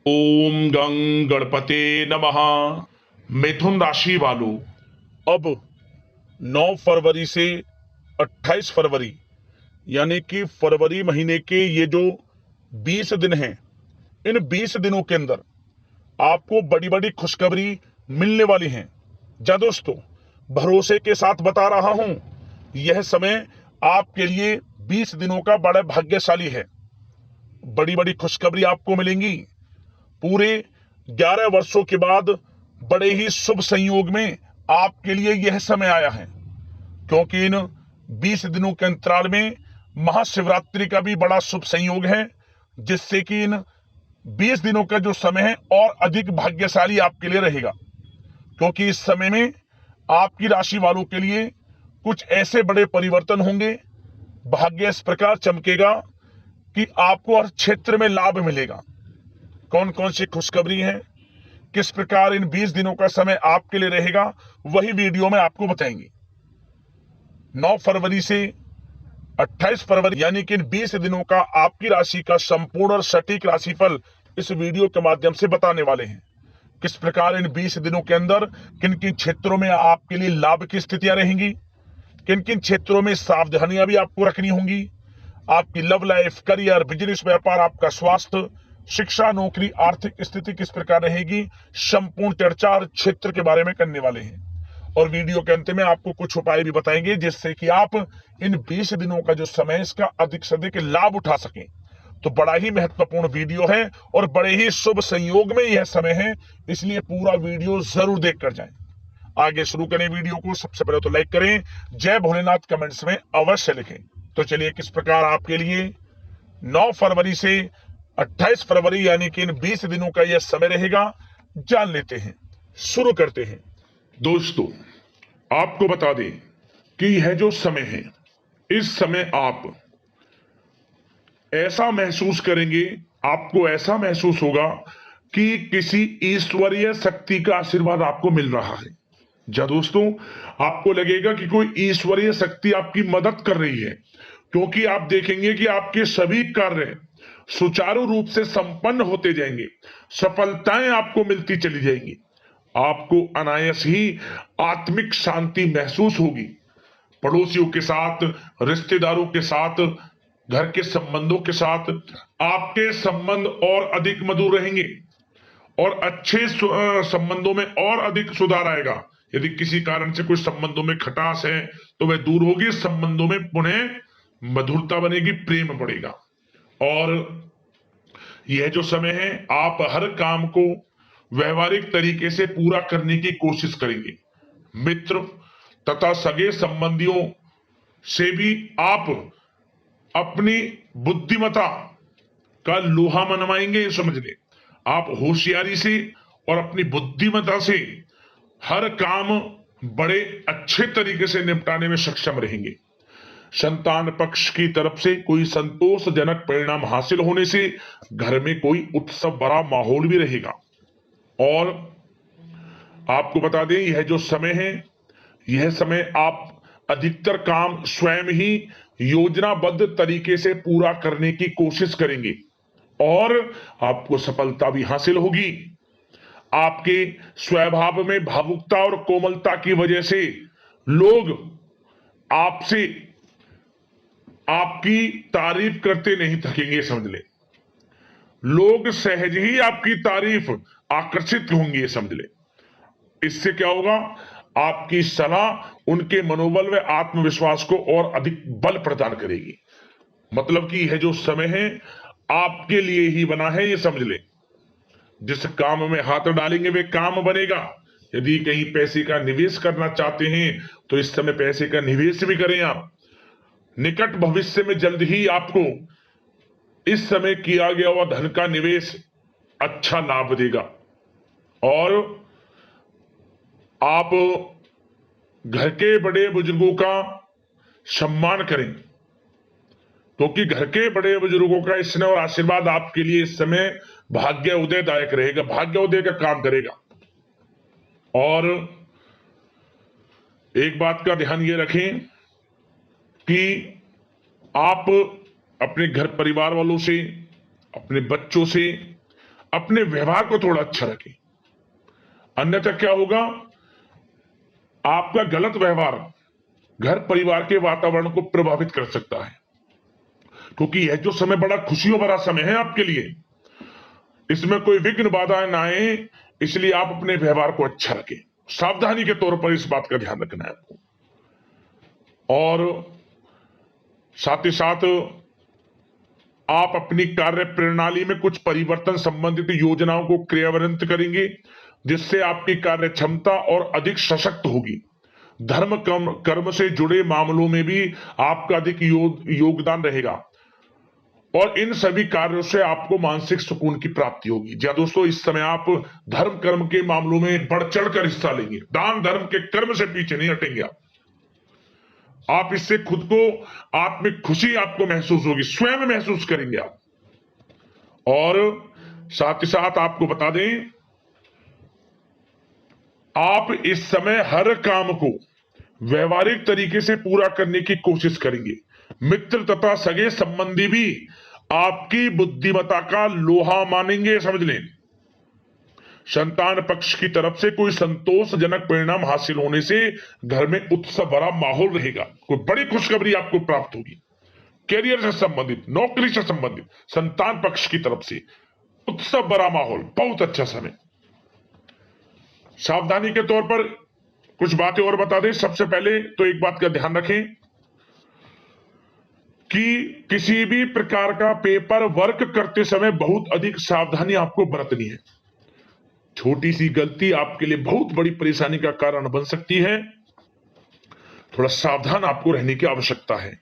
ओम गं गणपते नमः। मिथुन राशि वालों, अब 9 फरवरी से 28 फरवरी यानी कि फरवरी महीने के ये जो 20 दिन हैं, इन 20 दिनों के अंदर आपको बड़ी बड़ी खुशखबरी मिलने वाली हैं। जा दोस्तों, भरोसे के साथ बता रहा हूं, यह समय आपके लिए 20 दिनों का बड़ा भाग्यशाली है। बड़ी बड़ी खुशखबरी आपको मिलेंगी। पूरे 11 वर्षों के बाद बड़े ही शुभ संयोग में आपके लिए यह समय आया है, क्योंकि इन 20 दिनों के अंतराल में महाशिवरात्रि का भी बड़ा शुभ संयोग है, जिससे कि इन 20 दिनों का जो समय है और अधिक भाग्यशाली आपके लिए रहेगा। क्योंकि इस समय में आपकी राशि वालों के लिए कुछ ऐसे बड़े परिवर्तन होंगे, भाग्य इस प्रकार चमकेगा कि आपको हर क्षेत्र में लाभ मिलेगा। कौन कौन सी खुशखबरी है, किस प्रकार इन 20 दिनों का समय आपके लिए रहेगा, वही वीडियो में आपको बताएंगे। 9 फरवरी से 28 फरवरी यानी कि इन 20 दिनों का आपकी राशि का संपूर्ण और सटीक राशिफल इस वीडियो के माध्यम से बताने वाले हैं। किस प्रकार इन 20 दिनों के अंदर किन किन क्षेत्रों में आपके लिए लाभ की स्थितियां रहेंगी, किन किन क्षेत्रों में सावधानियां भी आपको रखनी होंगी। आपकी लव लाइफ, करियर, बिजनेस, व्यापार, आपका स्वास्थ्य, शिक्षा, नौकरी, आर्थिक स्थिति किस प्रकार रहेगी, संपूर्ण चर्चा हर क्षेत्र के बारे में करने वाले हैं। और वीडियो के अंत में आपको कुछ उपाय भी बताएंगे, जिससे कि आप इन 20 दिनों का जो समय है इसका अधिक से अधिक लाभ उठा सकें। तो बड़ा ही महत्वपूर्ण वीडियो है और बड़े ही शुभ संयोग में यह समय है, इसलिए पूरा वीडियो जरूर देख कर जाएं। आगे शुरू करें वीडियो को। सबसे पहले तो लाइक करें, जय भोलेनाथ कमेंट्स में अवश्य लिखें। तो चलिए, किस प्रकार आपके लिए 9 फरवरी से 28 फरवरी यानी कि इन 20 दिनों का यह समय रहेगा, जान लेते हैं। शुरू करते हैं। दोस्तों, आपको बता दें कि यह जो समय है, इस समय आप ऐसा महसूस करेंगे, आपको ऐसा महसूस होगा कि किसी ईश्वरीय शक्ति का आशीर्वाद आपको मिल रहा है। जा दोस्तों, आपको लगेगा कि कोई ईश्वरीय शक्ति आपकी मदद कर रही है, क्योंकि आप देखेंगे कि आपके सभी कार्य सुचारू रूप से संपन्न होते जाएंगे, सफलताएं आपको मिलती चली जाएंगी, आपको अनायास ही आत्मिक शांति महसूस होगी। पड़ोसियों के साथ, रिश्तेदारों के साथ, घर के संबंधों के साथ आपके संबंध और अधिक मधुर रहेंगे और अच्छे संबंधों में और अधिक सुधार आएगा। यदि किसी कारण से कोई संबंधों में खटास है तो वह दूर होगी, संबंधों में पुनः मधुरता बनेगी, प्रेम बढ़ेगा। और यह जो समय है, आप हर काम को व्यवहारिक तरीके से पूरा करने की कोशिश करेंगे। मित्र तथा सगे संबंधियों से भी आप अपनी बुद्धिमता का लोहा मनवाएंगे। समझ ले, आप होशियारी से और अपनी बुद्धिमता से हर काम बड़े अच्छे तरीके से निपटाने में सक्षम रहेंगे। संतान पक्ष की तरफ से कोई संतोषजनक परिणाम हासिल होने से घर में कोई उत्सव भरा माहौल भी रहेगा। और आपको बता दें, यह जो समय है, यह समय आप अधिकतर काम स्वयं ही योजनाबद्ध तरीके से पूरा करने की कोशिश करेंगे और आपको सफलता भी हासिल होगी। आपके स्वभाव में भावुकता और कोमलता की वजह से लोग आपसे आपकी तारीफ करते नहीं थकेंगे। समझ ले, लोग सहज ही आपकी तारीफ आकर्षित होंगे। समझ ले, इससे क्या होगा, आपकी सलाह उनके मनोबल व आत्मविश्वास को और अधिक बल प्रदान करेगी। मतलब कि यह जो समय है आपके लिए ही बना है, ये समझ ले। जिस काम में हाथ डालेंगे वे काम बनेगा। यदि कहीं पैसे का निवेश करना चाहते हैं तो इस समय पैसे का निवेश भी करें आप। निकट भविष्य में जल्द ही आपको इस समय किया गया हुआ धन का निवेश अच्छा लाभ देगा। और आप घर के बड़े बुजुर्गों का सम्मान करें, क्योंकि घर के बड़े बुजुर्गों का स्नेह और आशीर्वाद आपके लिए इस समय भाग्य उदयदायक रहेगा, भाग्य उदय का काम करेगा। और एक बात का ध्यान ये रखें कि आप अपने घर परिवार वालों से, अपने बच्चों से, अपने व्यवहार को थोड़ा अच्छा रखें, अन्यथा क्या होगा, आपका गलत व्यवहार घर परिवार के वातावरण को प्रभावित कर सकता है। क्योंकि यह जो समय बड़ा खुशियों भरा समय है आपके लिए, इसमें कोई विघ्न बाधाएं ना आए, इसलिए आप अपने व्यवहार को अच्छा रखें। सावधानी के तौर पर इस बात का ध्यान रखना है आपको। और साथ ही साथ आप अपनी कार्य प्रणाली में कुछ परिवर्तन संबंधित योजनाओं को क्रियान्वित करेंगे, जिससे आपकी कार्य क्षमता और अधिक सशक्त होगी। धर्म कर्म से जुड़े मामलों में भी आपका अधिक योगदान रहेगा और इन सभी कार्यों से आपको मानसिक सुकून की प्राप्ति होगी। जी दोस्तों, इस समय आप धर्म कर्म के मामलों में बढ़ चढ़कर हिस्सा लेंगे। दान धर्म के कर्म से पीछे नहीं हटेंगे आप इससे खुद को आत्मिक खुशी आपको महसूस होगी, स्वयं महसूस करेंगे आप। और साथ ही साथ आपको बता दें, आप इस समय हर काम को व्यवहारिक तरीके से पूरा करने की कोशिश करेंगे। मित्र तथा सगे संबंधी भी आपकी बुद्धिमत्ता का लोहा मानेंगे, समझ लें। संतान पक्ष की तरफ से कोई संतोषजनक परिणाम हासिल होने से घर में उत्सव भरा माहौल रहेगा। कोई बड़ी खुशखबरी आपको प्राप्त होगी। कैरियर से संबंधित, नौकरी से संबंधित, संतान पक्ष की तरफ से उत्सव भरा माहौल, बहुत अच्छा समय। सावधानी के तौर पर कुछ बातें और बता दें। सबसे पहले तो एक बात का ध्यान रखें कि किसी भी प्रकार का पेपर वर्क करते समय बहुत अधिक सावधानी आपको बरतनी है। छोटी सी गलती आपके लिए बहुत बड़ी परेशानी का कारण बन सकती है। थोड़ा सावधान आपको रहने की आवश्यकता है।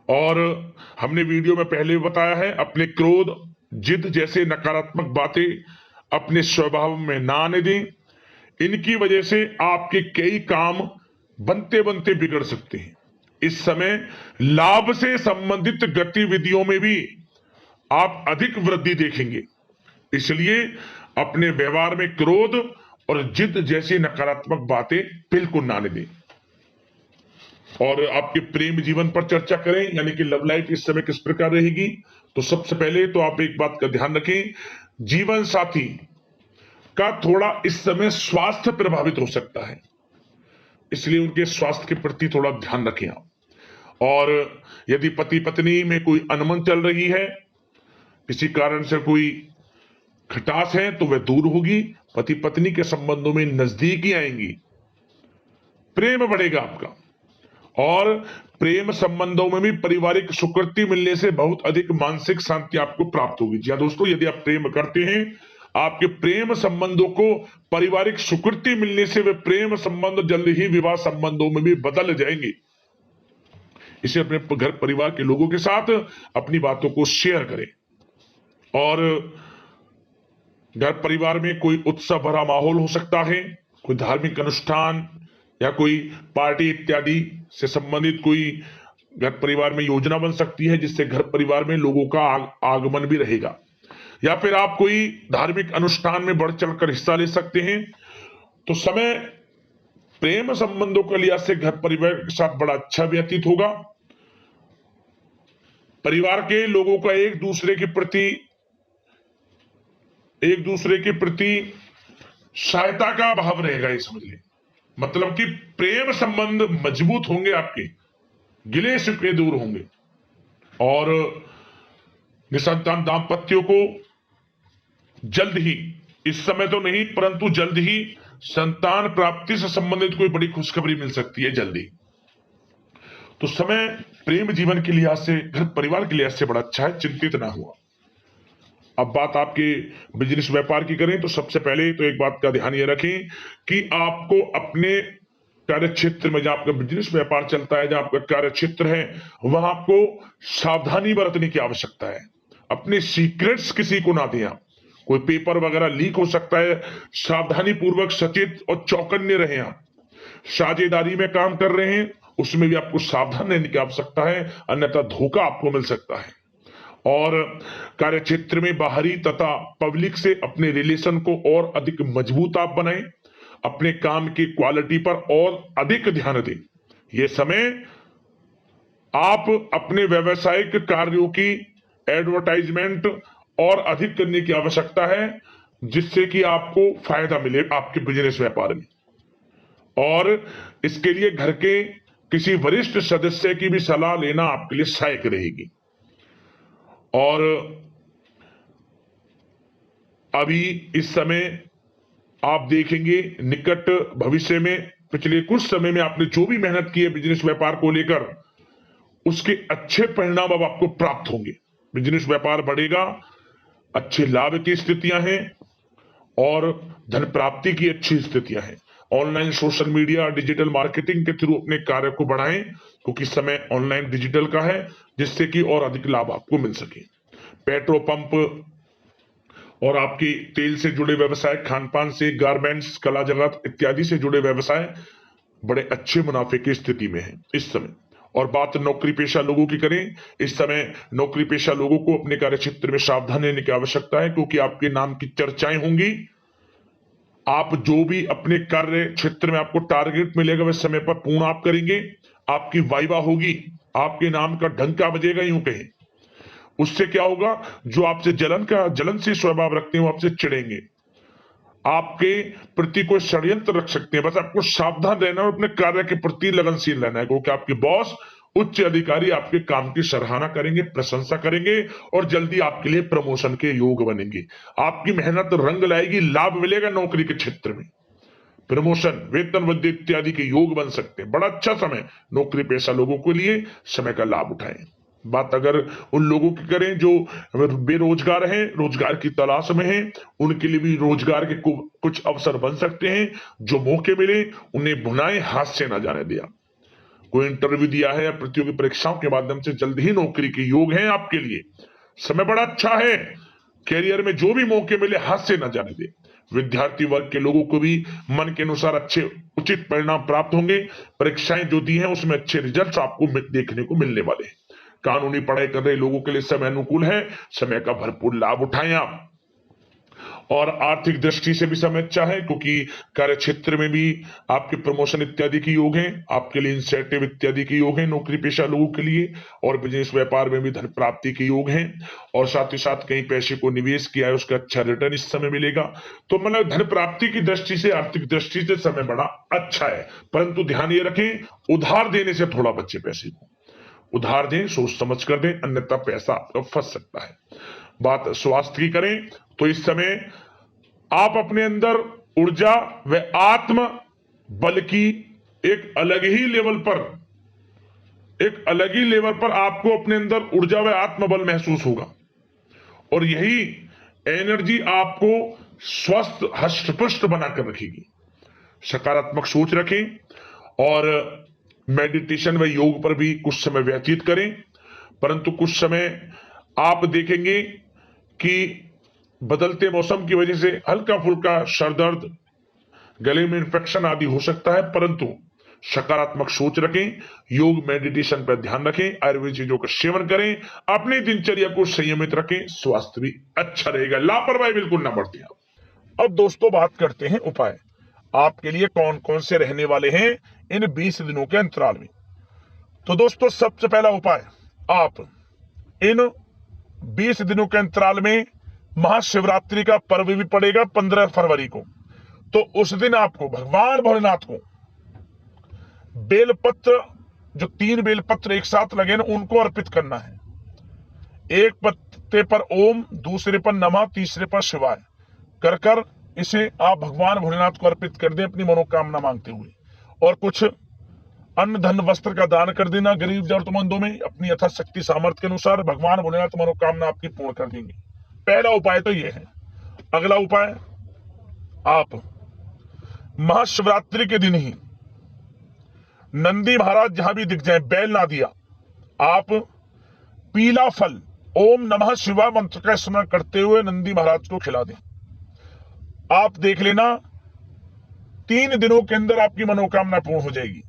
और हमने वीडियो में पहले भी बताया है, अपने क्रोध, जिद जैसे नकारात्मक बातें अपने स्वभाव में ना आने दें। इनकी वजह से आपके कई काम बनते बनते बिगड़ सकते हैं। इस समय लाभ से संबंधित गतिविधियों में भी आप अधिक वृद्धि देखेंगे, इसलिए अपने व्यवहार में क्रोध और जिद जैसी नकारात्मक बातें बिल्कुल ना आने दें। और आपके प्रेम जीवन पर चर्चा करें, यानी कि लव लाइफ इस समय किस प्रकार रहेगी। तो सबसे पहले तो आप एक बात का ध्यान रखें, जीवन साथी का थोड़ा इस समय स्वास्थ्य प्रभावित हो सकता है, इसलिए उनके स्वास्थ्य के प्रति थोड़ा ध्यान रखें आप। और यदि पति पत्नी में कोई अनबन चल रही है, किसी कारण से कोई खटास है, तो वह दूर होगी। पति पत्नी के संबंधों में नजदीकी आएंगी, प्रेम बढ़ेगा आपका। और प्रेम संबंधों में भी पारिवारिक स्वीकृति मिलने से बहुत अधिक मानसिक शांति आपको प्राप्त होगी। जी दोस्तों, यदि आप प्रेम करते हैं, आपके प्रेम संबंधों को पारिवारिक स्वीकृति मिलने से वे प्रेम संबंध जल्द ही विवाह संबंधों में भी बदल जाएंगे। इसे अपने घर परिवार के लोगों के साथ अपनी बातों को शेयर करें। और घर परिवार में कोई उत्सव भरा माहौल हो सकता है, कोई धार्मिक अनुष्ठान या कोई पार्टी इत्यादि से संबंधित कोई घर परिवार में योजना बन सकती है, जिससे घर परिवार में लोगों का आगमन भी रहेगा। या फिर आप कोई धार्मिक अनुष्ठान में बढ़ चढ़कर हिस्सा ले सकते हैं। तो समय प्रेम संबंधों के लिहाज से घर परिवार के साथ बड़ा अच्छा व्यतीत होगा। परिवार के लोगों का एक दूसरे के प्रति सहायता का भाव रहेगा, ये समझ लें। मतलब कि प्रेम संबंध मजबूत होंगे, आपके गिले शिकवे दूर होंगे। और निसंतान दाम्पत्यों को जल्द ही, इस समय तो नहीं परंतु जल्द ही संतान प्राप्ति से संबंधित कोई बड़ी खुशखबरी मिल सकती है जल्दी। तो समय प्रेम जीवन के लिहाज से, घर परिवार के लिहाज से बड़ा अच्छा है, चिंतित ना हुआ। अब बात आपके बिजनेस व्यापार की करें, तो सबसे पहले तो एक बात का ध्यान ये रखें कि आपको अपने कार्य क्षेत्र में, जहां आपका बिजनेस व्यापार चलता है, जहां आपका कार्य क्षेत्र है, वहां आपको सावधानी बरतने की आवश्यकता है। अपने सीक्रेट्स किसी को ना दें आप। कोई पेपर वगैरह लीक हो सकता है, सावधानी पूर्वक सचेत और चौकन्ने रहें आप। साझेदारी में काम कर रहे हैं, उसमें भी आपको सावधान रहने की आवश्यकता है, अन्यथा धोखा आपको मिल सकता है। और कार्य क्षेत्र में बाहरी तथा पब्लिक से अपने रिलेशन को और अधिक मजबूत आप बनाएं। अपने काम की क्वालिटी पर और अधिक ध्यान दें। यह समय आप अपने व्यावसायिक कार्यों की एडवर्टाइजमेंट और अधिक करने की आवश्यकता है, जिससे कि आपको फायदा मिले आपके बिजनेस व्यापार में। और इसके लिए घर के किसी वरिष्ठ सदस्य की भी सलाह लेना आपके लिए सहायक रहेगी। और अभी इस समय आप देखेंगे निकट भविष्य में, पिछले कुछ समय में आपने जो भी मेहनत की है बिजनेस व्यापार को लेकर, उसके अच्छे परिणाम अब आपको प्राप्त होंगे। बिजनेस व्यापार बढ़ेगा, अच्छे लाभ की स्थितियां हैं और धन प्राप्ति की अच्छी स्थितियां हैं। Online social media digital marketing के थ्रू अपने कार्य को बढ़ाएं, क्योंकि समय ऑनलाइन डिजिटल का है, जिससे कि और अधिक लाभ आपको मिल सके। पेट्रोल पंप और आपकी तेल से जुड़े व्यवसाय, खान पान से, गारमेंट्स, कला जगत इत्यादि से जुड़े व्यवसाय बड़े अच्छे मुनाफे की स्थिति में है इस समय। और बात नौकरी पेशा लोगों की करें, इस समय नौकरी पेशा लोगों को अपने कार्य क्षेत्र में सावधान रहने की आवश्यकता है, क्योंकि आपके नाम की चर्चाएं होंगी। आप जो भी अपने कार्य क्षेत्र में आपको टारगेट मिलेगा वह समय पर पूर्ण आप करेंगे, आपकी वाइवा होगी, आपके नाम का डंका बजेगा, यूं कहें। उससे क्या होगा, जो आपसे जलन से स्वभाव रखते हैं वो आपसे चिढ़ेंगे, आपके प्रति कोई षड्यंत्र रख सकते हैं। बस आपको सावधान रहना और अपने कार्य के प्रति लगनशील रहना है, क्योंकि आपके बॉस उच्च अधिकारी आपके काम की सराहना करेंगे, प्रशंसा करेंगे और जल्दी आपके लिए प्रमोशन के योग बनेंगे। आपकी मेहनत रंग लाएगी, लाभ मिलेगा नौकरी के क्षेत्र में, प्रमोशन, वेतन वृद्धि इत्यादि के योग बन सकते हैं। बड़ा अच्छा समय नौकरी पेशा लोगों के लिए, समय का लाभ उठाएं। बात अगर उन लोगों की करें जो बेरोजगार हैं, रोजगार की तलाश में हैं, उनके लिए भी रोजगार के कुछ अवसर बन सकते हैं। जो मौके मिले उन्हें भुनाएं, हाथ से ना जाने दिया। कोई इंटरव्यू दिया है या प्रतियोगी परीक्षाओं के माध्यम से जल्द ही नौकरी के योग हैं आपके लिए, समय बड़ा अच्छा है। कैरियर में जो भी मौके मिले हाथ से ना जाने दे। विद्यार्थी वर्ग के लोगों को भी मन के अनुसार अच्छे उचित परिणाम प्राप्त होंगे। परीक्षाएं जो दी हैं उसमें अच्छे रिजल्ट आपको देखने को मिलने वाले हैं। कानूनी पढ़ाई कर रहे लोगों के लिए समय अनुकूल है, समय का भरपूर लाभ उठाएं आप। और आर्थिक दृष्टि से भी समय अच्छा है, क्योंकि कार्य क्षेत्र में भी आपके प्रमोशन इत्यादि के योग हैं, आपके लिए इंसेंटिव इत्यादि के योग हैं नौकरी पेशा लोगों के लिए। और बिजनेस व्यापार में भी धन प्राप्ति के योग हैं, और साथ ही साथ कहीं पैसे को निवेश किया है उसका अच्छा रिटर्न इस समय मिलेगा। तो मतलब धन प्राप्ति की दृष्टि से, आर्थिक दृष्टि से समय बड़ा अच्छा है। परंतु ध्यान ये रखें, उधार देने से थोड़ा बचे। पैसे को उधार दें, सोच समझ कर दें, अन्यथा पैसा आपका फंस सकता है। बात स्वास्थ्य की करें तो इस समय आप अपने अंदर ऊर्जा व आत्म बल की एक अलग ही लेवल पर आपको अपने अंदर ऊर्जा व आत्मबल महसूस होगा। और यही एनर्जी आपको स्वस्थ हष्ट-पुष्ट बनाकर रखेगी। सकारात्मक सोच रखें और मेडिटेशन व योग पर भी कुछ समय व्यतीत करें। परंतु कुछ समय आप देखेंगे कि बदलते मौसम की वजह से हल्का फुल्का सर दर्द, गले में इंफेक्शन आदि हो सकता है, परंतु सकारात्मक सोच रखें, योग मेडिटेशन पर ध्यान रखें, आयुर्वेद चीजों का सेवन करें, अपनी दिनचर्या को संयमित रखें, स्वास्थ्य भी अच्छा रहेगा। लापरवाही बिल्कुल ना बरतें। अब दोस्तों बात करते हैं उपाय आपके लिए कौन कौन से रहने वाले हैं इन 20 दिनों के अंतराल में। तो दोस्तों सबसे पहला उपाय, आप इन 20 दिनों के अंतराल में महाशिवरात्रि का पर्व भी पड़ेगा 15 फरवरी को। तो उस दिन आपको भगवान भोलेनाथ को बेलपत्र, जो 3 बेलपत्र एक साथ लगे ना, उनको अर्पित करना है। एक पत्ते पर ओम, दूसरे पर नमः, तीसरे पर शिवाय कर कर इसे आप भगवान भोलेनाथ को अर्पित कर दें अपनी मनोकामना मांगते हुए। और कुछ अन्न धन वस्त्र का दान कर देना गरीब जरूरतमंदों में अपनी यथाशक्ति सामर्थ्य के अनुसार। भगवान भोलेनाथ मनोकामना आपकी पूर्ण कर देंगे। पहला उपाय तो यह है। अगला उपाय, आप महाशिवरात्रि के दिन ही नंदी महाराज जहां भी दिख जाए, बैल ना दिया, आप पीला फल ओम नमः शिवाय मंत्र का स्मरण करते हुए नंदी महाराज को खिला दें। आप देख लेना 3 दिनों के अंदर आपकी मनोकामना पूर्ण हो जाएगी।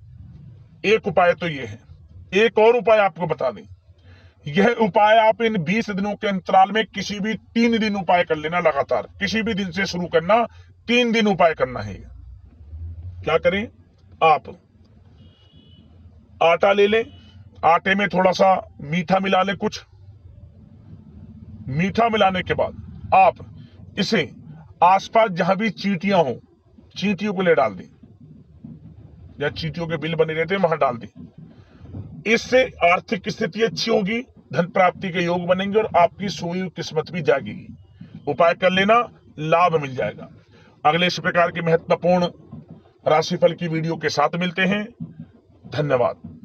एक उपाय तो यह है। एक और उपाय आपको बता दें, यह उपाय आप इन 20 दिनों के अंतराल में किसी भी 3 दिन उपाय कर लेना। लगातार किसी भी दिन से शुरू करना, 3 दिन उपाय करना है। क्या करें, आप आटा ले लें, आटे में थोड़ा सा मीठा मिला लें, कुछ मीठा मिलाने के बाद आप इसे आसपास जहां भी चींटियां हो, चींटियों को ले डाल दें, या चींटियों के बिल बने रहते हैं वहां डाल दें। इससे आर्थिक स्थिति अच्छी होगी, धन प्राप्ति के योग बनेंगे और आपकी सोई हुई किस्मत भी जागेगी। उपाय कर लेना, लाभ मिल जाएगा। अगले इस प्रकार के महत्वपूर्ण राशिफल की वीडियो के साथ मिलते हैं। धन्यवाद।